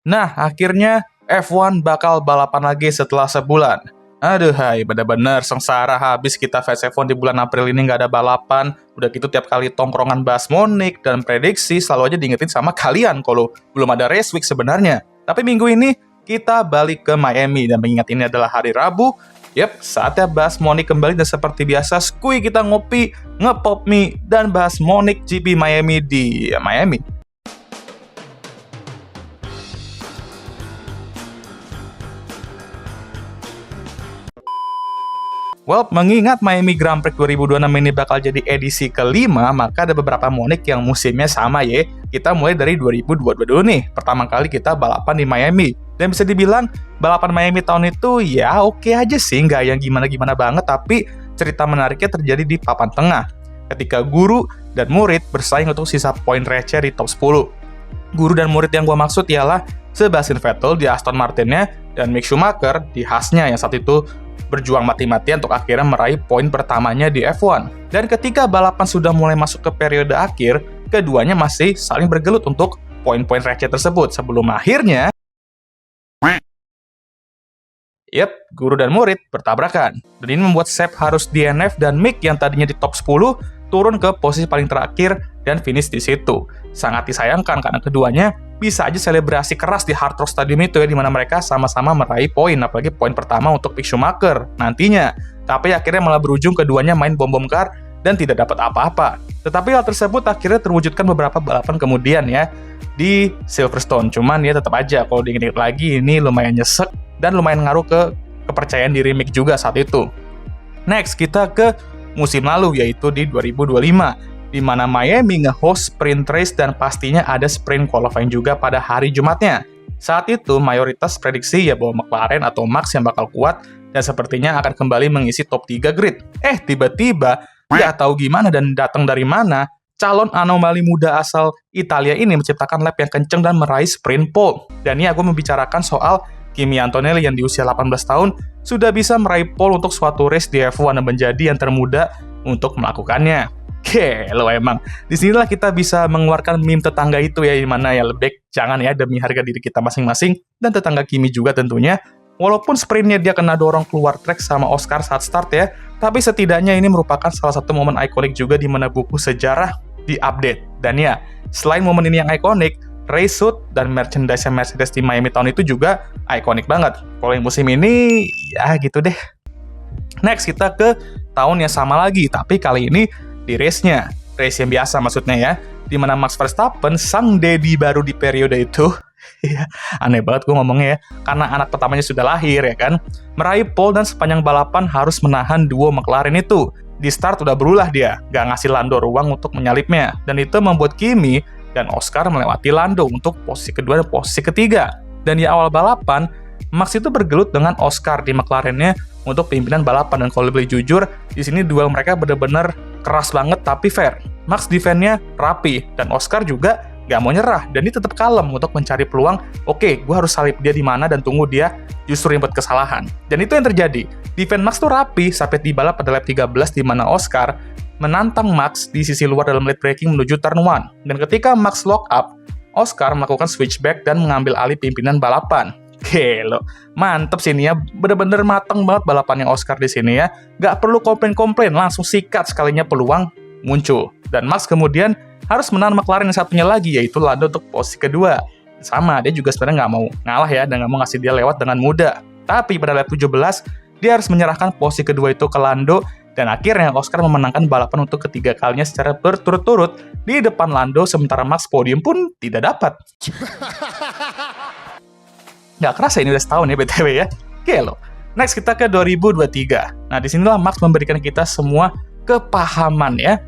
Nah, akhirnya F1 bakal balapan lagi setelah sebulan. Aduh hai, bener-bener sengsara habis kita fans F1 di bulan April ini nggak ada balapan. Udah gitu tiap kali tongkrongan bahas Monik dan prediksi selalu aja diingetin sama kalian kalau belum ada race week sebenarnya. Tapi minggu ini kita balik ke Miami dan mengingat ini adalah hari Rabu. Yap, saatnya bahas Monik kembali dan seperti biasa skuy kita ngopi, ngepop mie, dan bahas Monik GP Miami di Miami. Well, mengingat Miami Grand Prix 2026 ini bakal jadi edisi kelima, maka ada beberapa Monik yang musimnya sama ya. Kita mulai dari 2022 dulu nih, pertama kali kita balapan di Miami. Dan bisa dibilang, balapan Miami tahun itu ya oke aja sih, nggak yang gimana-gimana banget, tapi cerita menariknya terjadi di papan tengah. Ketika guru dan murid bersaing untuk sisa poin receh di top 10. Guru dan murid yang gue maksud ialah Sebastian Vettel di Aston Martin-nya dan Mick Schumacher di Haas-nya yang saat itu berjuang mati-matian untuk akhirnya meraih poin pertamanya di F1. Dan ketika balapan sudah mulai masuk ke periode akhir, keduanya masih saling bergelut untuk poin-poin receh tersebut sebelum akhirnya guru dan murid bertabrakan. Dan ini membuat Seb harus DNF dan Mick yang tadinya di top 10 turun ke posisi paling terakhir dan finish di situ. Sangat disayangkan karena keduanya bisa aja selebrasi keras di Hard Rock Stadium itu ya, di mana mereka sama-sama meraih poin, apalagi poin pertama untuk Mick Schumacher nantinya. Tapi akhirnya malah berujung keduanya main bom-bom kar dan tidak dapat apa-apa. Tetapi hal tersebut akhirnya terwujudkan beberapa balapan kemudian ya di Silverstone. Cuman ya tetap aja kalau diingat lagi ini lumayan nyesek dan lumayan ngaruh ke kepercayaan diri Mick juga saat itu. Next, kita ke musim lalu yaitu di 2025. Di mana Miami nge-host sprint race dan pastinya ada sprint qualifying juga pada hari Jumatnya. Saat itu, mayoritas prediksi ya bahwa McLaren atau Max yang bakal kuat dan sepertinya akan kembali mengisi top 3 grid. Tiba-tiba, nggak tahu gimana dan datang dari mana, calon anomali muda asal Italia ini menciptakan lap yang kenceng dan meraih sprint pole. Dan ini aku membicarakan soal Kimi Antonelli yang di usia 18 tahun sudah bisa meraih pole untuk suatu race di F1 dan menjadi yang termuda untuk melakukannya. Lo emang. Disinilah kita bisa mengeluarkan meme tetangga itu ya, di mana ya lebih jangan ya demi harga diri kita masing-masing dan tetangga Kimi juga tentunya. Walaupun sprintnya dia kena dorong keluar track sama Oscar saat start ya, tapi setidaknya ini merupakan salah satu momen ikonik juga di mana buku sejarah di-update. Dan ya, selain momen ini yang ikonik, race suit dan merchandise Mercedes di Miami tahun itu juga ikonik banget. Kalau yang musim ini, ya gitu deh. Next, kita ke tahun yang sama lagi, tapi kali ini di race-nya. Race yang biasa maksudnya ya, di mana Max Verstappen, sang daddy baru di periode itu, ya aneh banget gue ngomongnya ya, karena anak pertamanya sudah lahir ya kan, meraih pole dan sepanjang balapan harus menahan duo McLaren itu. Di start udah berulah dia, gak ngasih Lando ruang untuk menyalipnya, dan itu membuat Kimi dan Oscar melewati Lando untuk posisi kedua dan posisi ketiga. Dan di awal balapan, Max itu bergelut dengan Oscar di McLaren-nya untuk pimpinan balapan, dan kalau lebih jujur, di sini duel mereka benar-benar keras banget tapi fair. Max defense-nya rapi dan Oscar juga gak mau nyerah dan dia tetap kalem untuk mencari peluang. Oke, gue harus salip dia di mana dan tunggu dia justru yang buat kesalahan. Dan itu yang terjadi. Defense Max tuh rapi sampai di balap pada lap 13 di mana Oscar menantang Max di sisi luar dalam late braking menuju turn 1. Dan ketika Max lock up, Oscar melakukan switchback dan mengambil alih pimpinan balapan. Lo mantep sih ini ya, bener-bener mateng banget balapannya Oscar di sini ya. Gak perlu komplain-komplain, langsung sikat sekalinya peluang muncul. Dan Max kemudian harus menahan McLaren yang satunya lagi, yaitu Lando untuk posisi kedua. Sama, dia juga sebenarnya nggak mau ngalah ya, dan nggak mau ngasih dia lewat dengan mudah. Tapi pada lap 17, dia harus menyerahkan posisi kedua itu ke Lando, dan akhirnya Oscar memenangkan balapan untuk ketiga kalinya secara berturut-turut di depan Lando, sementara Max podium pun tidak dapat. Nggak kerasa ini udah setahun ya BTW ya. Oke lo. Next kita ke 2023. Nah disinilah Max memberikan kita semua kepahaman ya.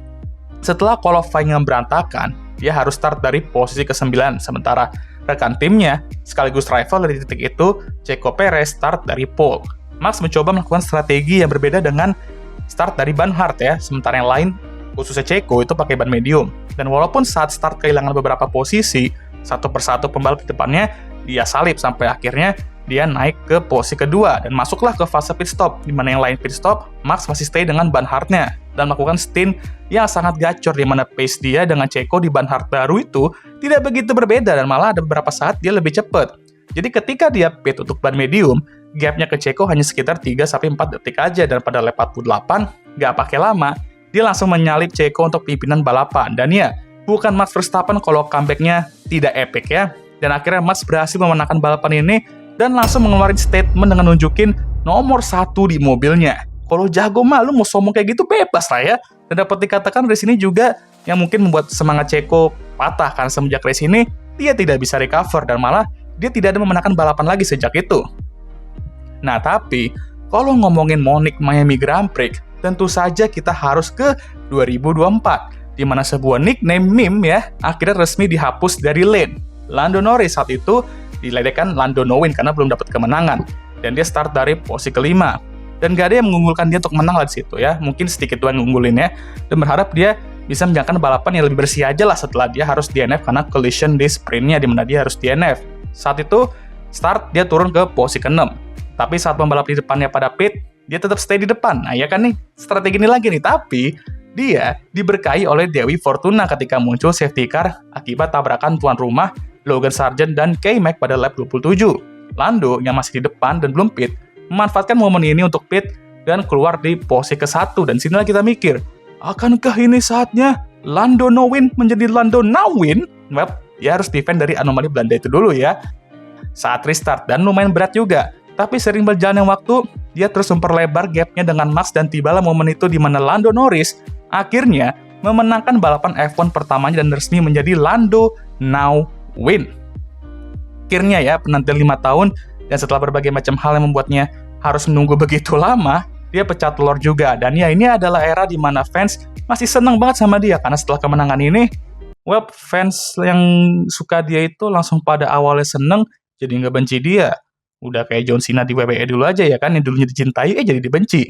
Setelah qualifying yang berantakan, dia harus start dari posisi ke-9. Sementara rekan timnya, sekaligus rival dari titik itu, Checo Perez start dari pole. Max mencoba melakukan strategi yang berbeda dengan start dari ban hard ya. Sementara yang lain, khususnya Checo itu pakai ban medium. Dan walaupun saat start kehilangan beberapa posisi, satu persatu pembalap di depannya, dia salip sampai akhirnya dia naik ke posisi kedua dan masuklah ke fase pit stop, di mana yang lain pit stop, Max masih stay dengan ban hardnya dan melakukan stint yang sangat gacor, di mana pace dia dengan Checo di ban hard baru itu tidak begitu berbeda dan malah ada beberapa saat dia lebih cepat. Jadi ketika dia pit untuk ban medium, gapnya ke Checo hanya sekitar 3-4 detik aja, dan pada lap 48, nggak pakai lama, dia langsung menyalip Checo untuk pimpinan balapan. Dan ya, bukan Max Verstappen kalau comeback-nya tidak epic ya. Dan akhirnya Max berhasil memenangkan balapan ini, dan langsung mengeluarkan statement dengan nunjukin nomor 1 di mobilnya. Kalau jago mah, lu mau sombong kayak gitu bebas lah ya. Dan dapat dikatakan race ini juga yang mungkin membuat semangat Checo patah, karena semenjak race ini, dia tidak bisa recover, dan malah dia tidak ada memenangkan balapan lagi sejak itu. Nah, tapi kalau ngomongin Munich Miami Grand Prix, tentu saja kita harus ke 2024, di mana sebuah nickname meme ya, akhirnya resmi dihapus dari lane. Lando Norris saat itu diledekkan Lando No Win karena belum dapat kemenangan, dan dia start dari posisi kelima. Dan gak ada yang mengunggulkan dia untuk menang lah di situ ya, mungkin sedikit doang ngunggulin ya, dan berharap dia bisa menjalankan balapan yang lebih bersih aja lah setelah dia harus DNF karena collision di sprintnya, di mana dia harus DNF. Saat itu, start dia turun ke posisi ke-6. Tapi saat pembalap di depannya pada pit, dia tetap stay di depan. Nah ya kan nih, strategi ini lagi nih. Tapi, dia diberkahi oleh Dewi Fortuna ketika muncul safety car akibat tabrakan tuan rumah Logan Sargent dan K-Mag pada lap 27. Lando yang masih di depan dan belum pit, memanfaatkan momen ini untuk pit dan keluar di posisi ke-1. Dan sinilah kita mikir, akankah ini saatnya Lando No Win menjadi Lando Now Win? Well, dia harus defend dari anomali Belanda itu dulu ya. Saat restart, dan lumayan berat juga. Tapi sering berjalannya waktu, dia terus memperlebar gapnya dengan Max, dan tibalah momen itu di mana Lando Norris akhirnya memenangkan balapan F1 pertamanya dan resmi menjadi Lando Now Win. Akhirnya ya, penantian 5 tahun, dan setelah berbagai macam hal yang membuatnya harus menunggu begitu lama, dia pecah telur juga. Dan ya, ini adalah era di mana fans masih senang banget sama dia, karena setelah kemenangan ini, well, fans yang suka dia itu langsung pada awalnya seneng, jadi nggak benci dia. Udah kayak John Cena di WWE dulu aja ya kan, yang dulunya dicintai, jadi dibenci.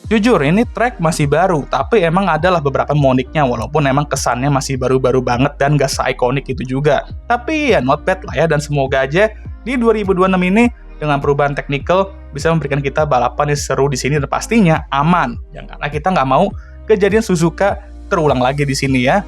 Jujur, ini track masih baru, tapi emang adalah beberapa moniknya, walaupun emang kesannya masih baru-baru banget dan gak se-ikonik itu juga. Tapi ya not bad lah ya, dan semoga aja di 2026 ini dengan perubahan technical bisa memberikan kita balapan yang seru di sini dan pastinya aman. Ya, karena kita nggak mau kejadian Suzuka terulang lagi di sini ya.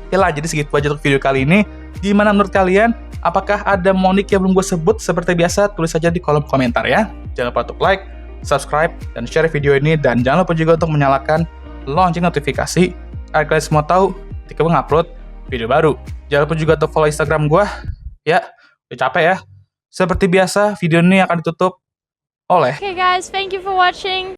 Oke lah, jadi segitu aja untuk video kali ini. Gimana menurut kalian? Apakah ada monik yang belum gue sebut? Seperti biasa, tulis saja di kolom komentar ya. Jangan lupa untuk like, subscribe, dan share video ini, dan jangan lupa juga untuk menyalakan lonceng notifikasi agar kalian semua tahu ketika gue ngupload video baru. Jangan lupa juga untuk follow Instagram gue. Ya, udah capek ya. Seperti biasa, video ini akan ditutup oleh Okay guys, thank you for watching.